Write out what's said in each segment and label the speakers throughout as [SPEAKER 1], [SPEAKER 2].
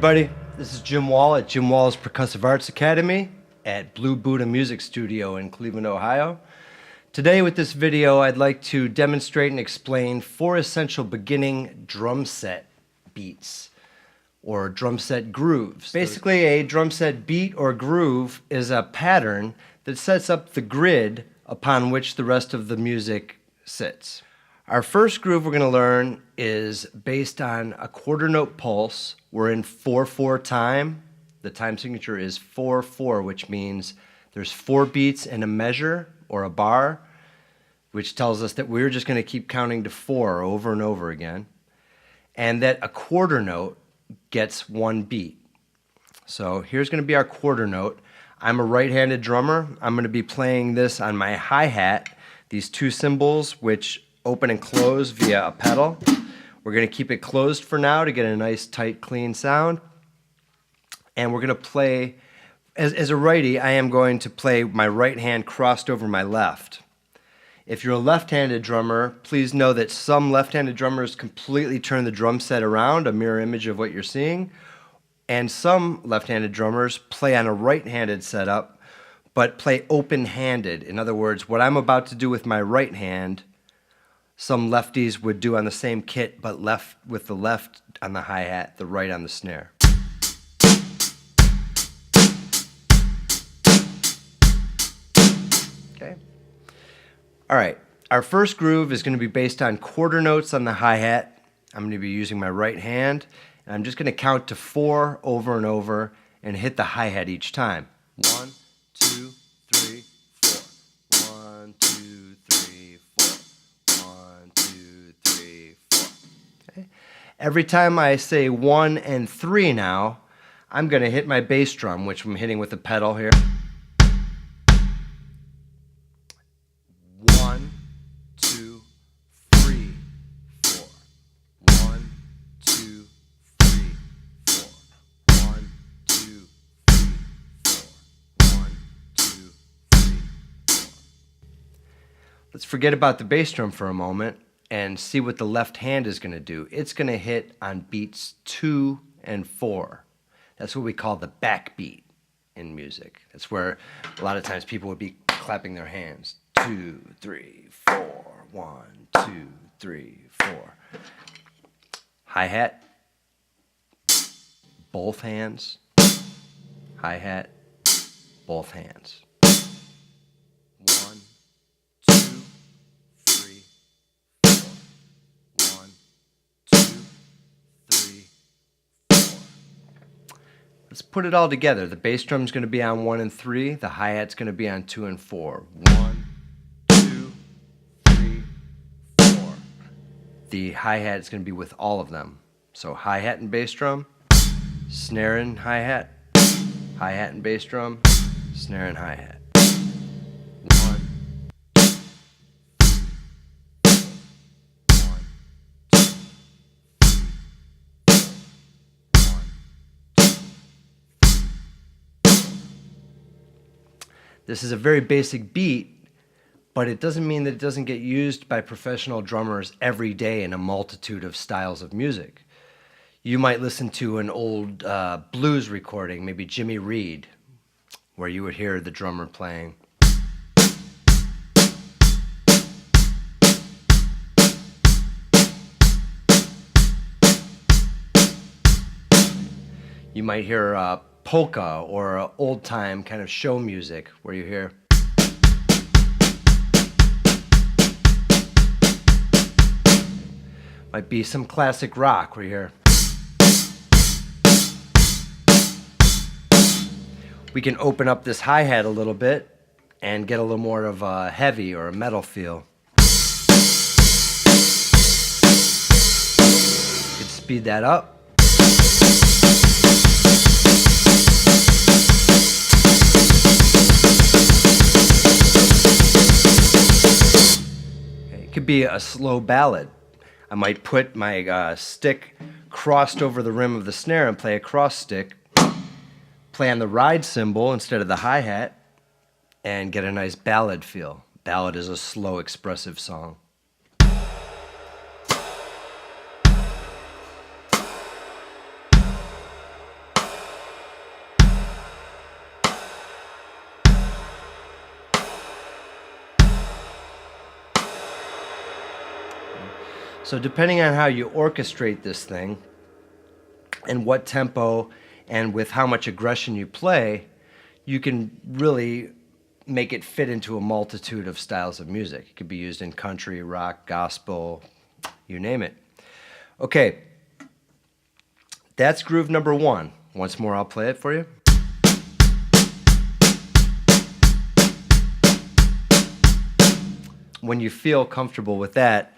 [SPEAKER 1] everybody, this is Jim Wall at Jim Wall's Percussive Arts Academy at Blue Buddha Music Studio in Cleveland, Ohio. Today with this video, I'd like to demonstrate and explain 4 essential beginning drum set beats or drum set grooves. Basically, a drum set beat or groove is a pattern that sets up the grid upon which the rest of the music sits. Our first groove we're going to learn is based on a quarter note pulse. We're in 4/4 time. The time signature is 4/4, which means there's 4 beats in a measure or a bar, which tells us that we're just going to keep counting to 4 over and over again, and that a quarter note gets 1 beat. So here's going to be our quarter note. I'm a right-handed drummer. I'm going to be playing this on my hi-hat, these 2 cymbals which open and close via a pedal. We're going to keep it closed for now to get a nice, tight, clean sound. And we're going to play, as a righty, I am going to play my right hand crossed over my left. If you're a left-handed drummer, please know that some left-handed drummers completely turn the drum set around, a mirror image of what you're seeing. And some left-handed drummers play on a right-handed setup, but play open-handed. In other words, what I'm about to do with my right hand, some lefties would do on the same kit, but left with the left on the hi-hat, the right on the snare. Okay. All right. Our first groove is going to be based on quarter notes on the hi-hat. I'm going to be using my right hand, and I'm just going to count to 4 over and over and hit the hi-hat each time. 1, 2, 3, 4. 1, 2, 3, 4. 1, 2, 3, 4. Okay. Every time I say 1 and 3 now, I'm going to hit my bass drum, which I'm hitting with a pedal here. 1, 2, 3, 4. 1, 2, 3, 4. 1, 2, 3, 4. 1, 2, 3, 4. Let's forget about the bass drum for a moment and see what the left hand is going to do. It's going to hit on beats 2 and 4. That's what we call the backbeat in music. That's where a lot of times people would be clapping their hands. 2, 3, 4. 1, 2, 3, 4. Hi-hat, both hands. Hi-hat, both hands. 1, 2, 3, 4. 1, 2, 3, 4. Let's put it all together. The bass drum's going to be on 1 and 3. The hi-hat's going to be on 2 and 4. 1, 2, 3, 4. The hi-hat is going to be with all of them. So hi-hat and bass drum, snare and hi-hat, hi-hat and bass drum, snare and hi-hat. 1, 2, 3, 4. 1, 2, 3, 4. 1, 2, 3, 4. This is a very basic beat, but it doesn't mean that it doesn't get used by professional drummers every day in a multitude of styles of music. You might listen to an old blues recording, maybe Jimmy Reed, where you would hear the drummer playing. You might hear polka or old-time kind of show music where you hear. Might be some classic rock where you hear. We can open up this hi-hat a little bit and get a little more of a heavy or a metal feel. You can speed that up. It could be a slow ballad. I might put my stick crossed over the rim of the snare and play a cross stick, play on the ride cymbal instead of the hi-hat, and get a nice ballad feel. Ballad is a slow, expressive song. So depending on how you orchestrate this thing and what tempo and with how much aggression you play, you can really make it fit into a multitude of styles of music. It could be used in country, rock, gospel, you name it. Okay, that's groove number 1. Once more, I'll play it for you. When you feel comfortable with that,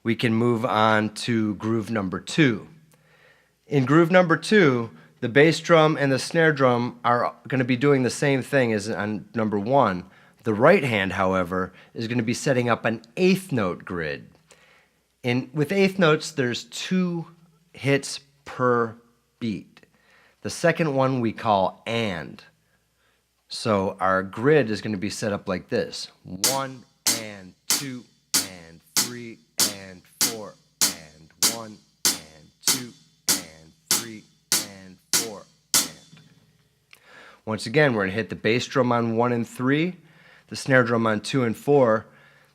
[SPEAKER 1] we can move on to groove number 2. In groove number 2, the bass drum and the snare drum are going to be doing the same thing as on number 1. The right hand, however, is going to be setting up an 8th note grid. With 8th notes, there's 2 hits per beat. The second one we call and. So our grid is going to be set up like this. 1 and 2 and 3 and 4 and 1 and 2 and 3 and 4 and. Once again, we're going to hit the bass drum on 1 and 3, the snare drum on 2 and 4.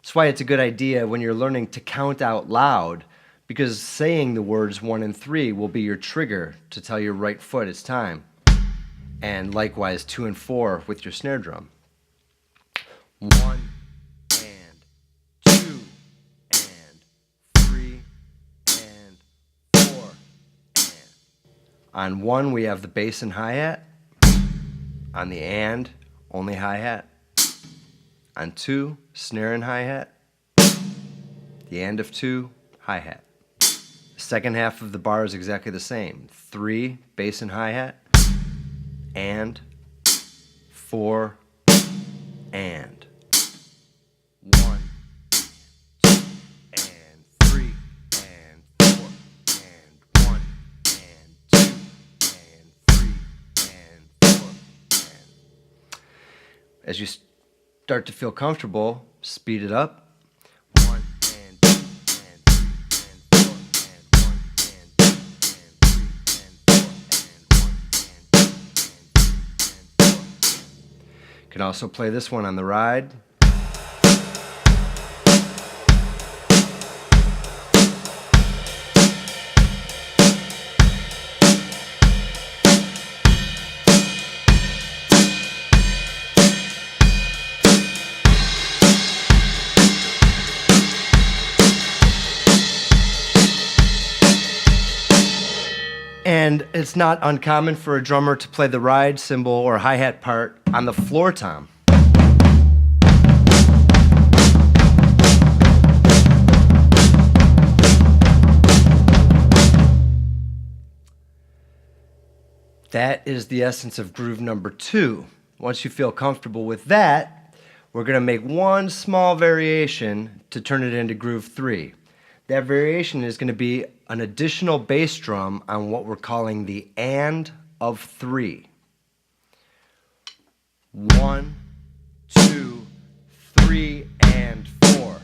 [SPEAKER 1] That's why it's a good idea when you're learning to count out loud, because saying the words 1 and 3 will be your trigger to tell your right foot it's time. And likewise 2 and 4 with your snare drum. 1 and 2 and 3 and 4 and. On 1 we have the bass and hi-hat. On the and, only hi-hat. On 2, snare and hi-hat. The and of 2, hi-hat. The second half of the bar is exactly the same. 3, bass and hi-hat. And 4 and 1 and 3 and 4 and 1 and 2 and 3 and 4 and. As you start to feel comfortable, speed it up. 1 and 2 and 3 and 4 and 1 and 2 and 3 and 4 and 1 and 2 and 3 and 4. You can also play this one on the ride. And it's not uncommon for a drummer to play the ride cymbal or hi-hat part on the floor tom. That is the essence of groove number 2. Once you feel comfortable with that, we're going to make one small variation to turn it into groove 3. That variation is going to be an additional bass drum on what we're calling the and of 3. 1, 2, 3, and 4.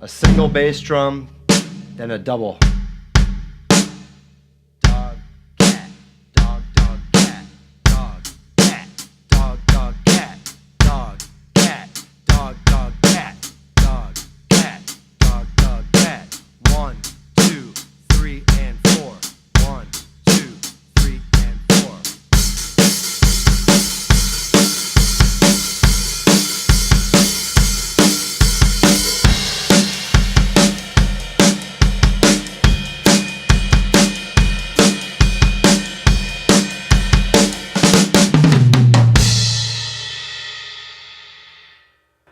[SPEAKER 1] A single bass drum, then a double. Dog, cat, dog, dog, cat, dog, cat, dog, dog, cat, dog, cat, dog, dog, cat, dog, cat, dog, dog, cat. 1, 2, 3, and 4. 1, 2, 3, and 4.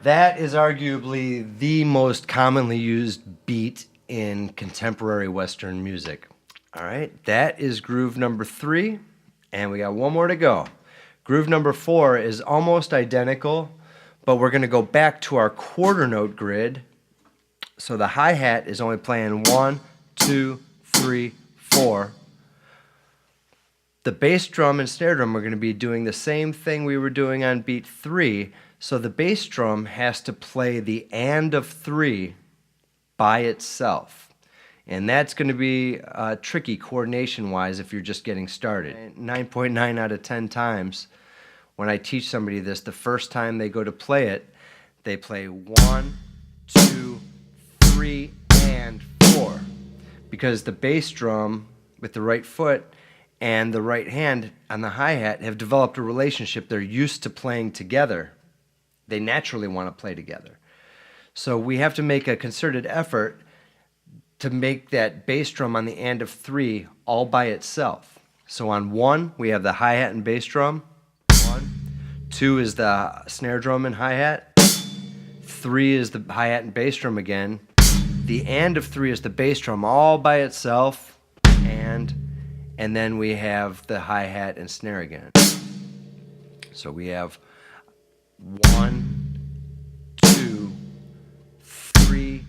[SPEAKER 1] That is arguably the most commonly used beat in contemporary Western music. All right, that is groove number 3, and we got one more to go. Groove number 4 is almost identical, but we're going to go back to our quarter note grid. So the hi-hat is only playing 1, 2, 3, 4. The bass drum and snare drum are going to be doing the same thing we were doing on beat 3. So the bass drum has to play the and of 3 by itself. And that's going to be tricky coordination-wise if you're just getting started. 9.9 out of 10 times when I teach somebody this, the first time they go to play it, they play 1, 2, 3, and 4. because the bass drum with the right foot and the right hand on the hi-hat have developed a relationship. They're used to playing together. They naturally want to play together. So we have to make a concerted effort to make that bass drum on the end of 3 all by itself. So on 1, we have the hi-hat and bass drum. 1. 2 is the snare drum and hi-hat. 3 is the hi-hat and bass drum again. The and of 3 is the bass drum all by itself. And then we have the hi-hat and snare again. So we have 1, 2, 3,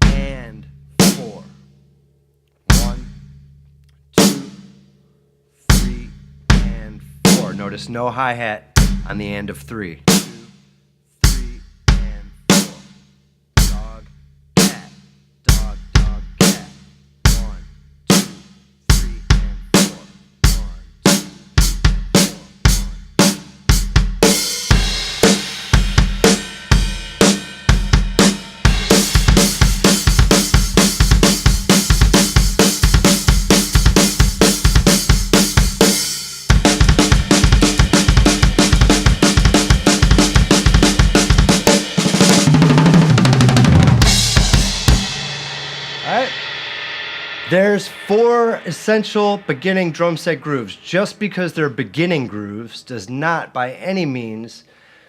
[SPEAKER 1] and 4. 1, 2, 3, and 4. Notice no hi-hat on the end of 3. 2, 3, and 4. Dog, cat, dog, dog, cat. 1, 2, 3, and 4. 1, 2, 3, There's 4 essential beginning drum set grooves. Just because they're beginning grooves does not by any means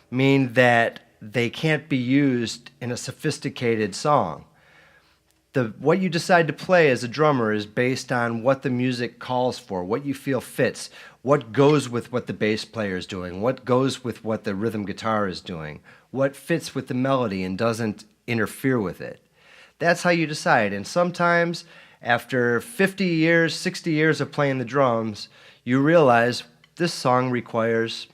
[SPEAKER 1] mean that they can't be used in a sophisticated song. What you decide to play as a drummer is based on what the music calls for, what you feel fits, what goes with what the bass player is doing, what goes with what the rhythm guitar is doing, what fits with the melody and doesn't interfere with it. That's how you decide. And sometimes after 50 years, 60 years of playing the drums, you realize this song requires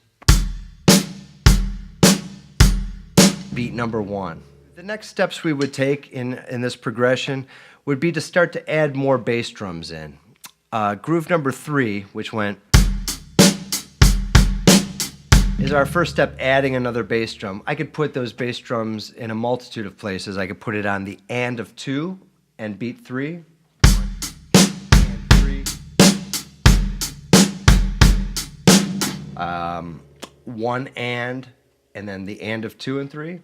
[SPEAKER 1] beat number 1. The next steps we would take in this progression would be to start to add more bass drums in. Groove number 3, which went, is our first step, adding another bass drum. I could put those bass drums in a multitude of places. I could put it on the and of 2 and beat 3. 1 and then the and of 2 and 3.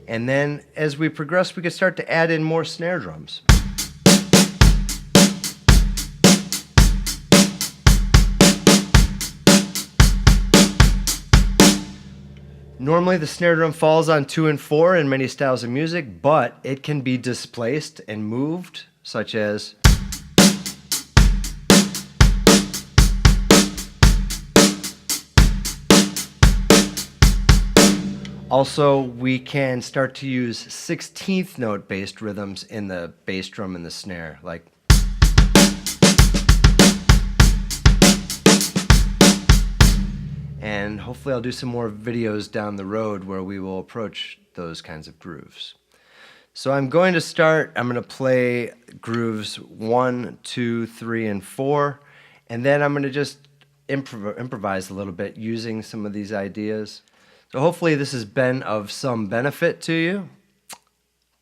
[SPEAKER 1] And then as we progress, we could start to add in more snare drums. Normally the snare drum falls on 2 and 4 in many styles of music, but it can be displaced and moved, such as also, we can start to use 16th note based rhythms in the bass drum and the snare, like and hopefully I'll do some more videos down the road where we will approach those kinds of grooves. So I'm going to play grooves 1, 2, 3, and 4, and then I'm going to just improvise a little bit using some of these ideas. So hopefully this has been of some benefit to you.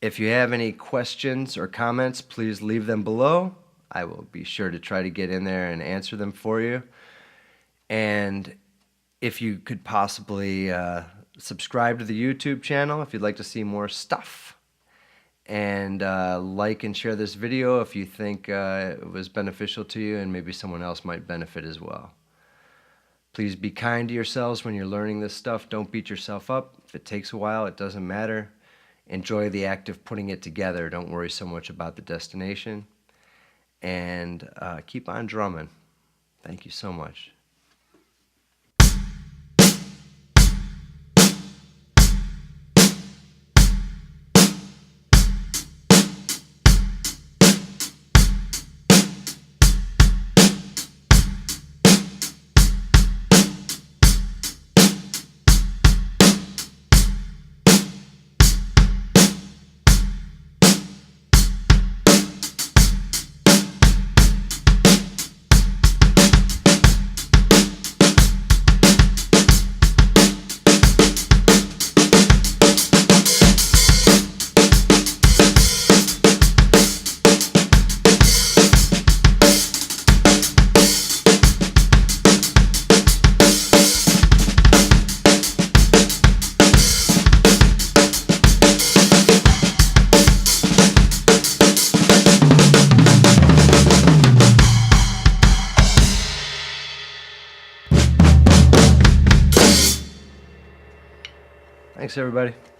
[SPEAKER 1] If you have any questions or comments, please leave them below. I will be sure to try to get in there and answer them for you. And if you could possibly subscribe to the YouTube channel if you'd like to see more stuff. And like and share this video if you think it was beneficial to you and maybe someone else might benefit as well. Please be kind to yourselves when you're learning this stuff. Don't beat yourself up. If it takes a while, it doesn't matter. Enjoy the act of putting it together. Don't worry so much about the destination. And keep on drumming. Thank you so much. Thanks, everybody.